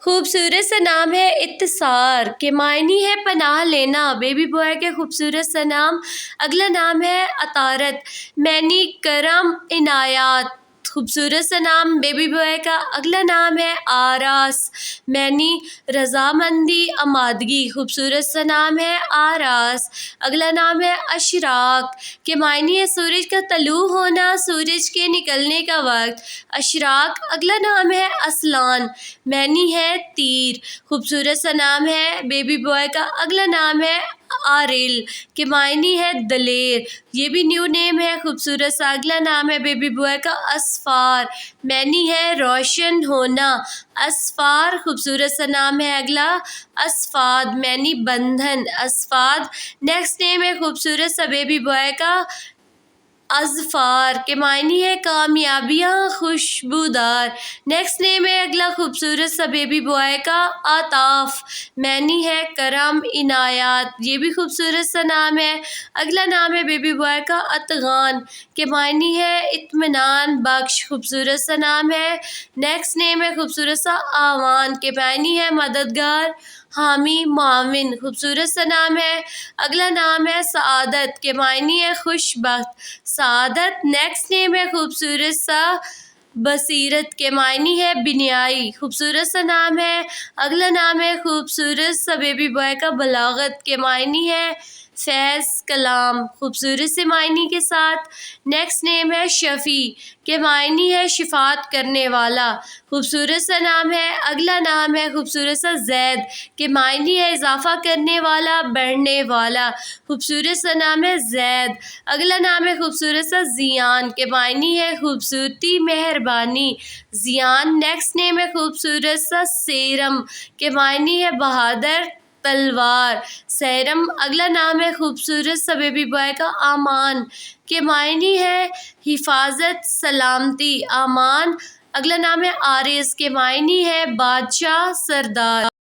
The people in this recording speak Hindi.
खूबसूरत सा नाम है इत्तिसार के मायनी है पनाह लेना। बेबी बॉय के खूबसूरत सा नाम। अगला नाम है अतारत, मैनी करम इनायात। खूबसूरत सा नाम बेबी बॉय का। अगला नाम है आरास, मैनी रजामंदी आमादगी। खूबसूरत सा नाम है आरास। अगला नाम है अशराक के मायनी है सूरज का तलू होना, सूरज के निकलने का वक्त। अशराक। अगला नाम है असलान, मैनी है तीर। खूबसूरत सा नाम है बेबी बॉय का। अगला नाम है आरिल के मायनी है दलेर। ये भी न्यू नेम है खूबसूरत सा। अगला नाम है बेबी बॉय का असफार, मैनी है रोशन होना। असफार खूबसूरत सा नाम है। अगला असफाद, मैनी बंधन। असफाद। नेक्स्ट नेम है खूबसूरत सा बेबी बॉय का अज़फ़ार के मायनी है कामयाबियाँ खुशबूदार। नेक्स्ट नेम है अगला खूबसूरत सा बेबी बॉय का आताफ़, मैनी है करम इनायात। ये भी खूबसूरत सा नाम है। अगला नाम है बेबी बॉय का अतगान के मायनी है इत्मीनान बख्श। खूबसूरत सा नाम है। नेक्स्ट नेम है खूबसूरत सा आवान के मायनी है मददगार, हामी, मुआविन। खूबसूरत सा नाम है। अगला नाम है सआदत के मायनी है खुशबख्त, सआदत। नेक्स्ट नेम है खूबसूरत सा बसीरत के मायनी है बिनियाई। खूबसूरत सा नाम है। अगला नाम है खूबसूरत सा बेबी बॉय का बलागत के मायनी है फैज़ कलाम, खूबसूरत से मायनी के साथ। नेक्स्ट नेम है शफ़ी के मायनी है शिफात करने वाला, खूबसूरत सा नाम है। अगला नाम है खूबसूरत सा जैद के मायनी है इजाफ़ा करने वाला, बढ़ने वाला। खूबसूरत सा नाम है जैद। अगला नाम है खूबसूरत सा ज़ियान के मायनी है खूबसूरती, मेहरबानी, ज़ियान। नेक्स्ट नेम है खूबसूरत सा सेरम के मायनी है बहादुर, तलवार, सैरम। अगला नाम है खूबसूरत सा बेबी बॉय का आमान के मायनी है हिफाजत, सलामती, आमान। अगला नाम है आरिस के मायनी है बादशाह, सरदार।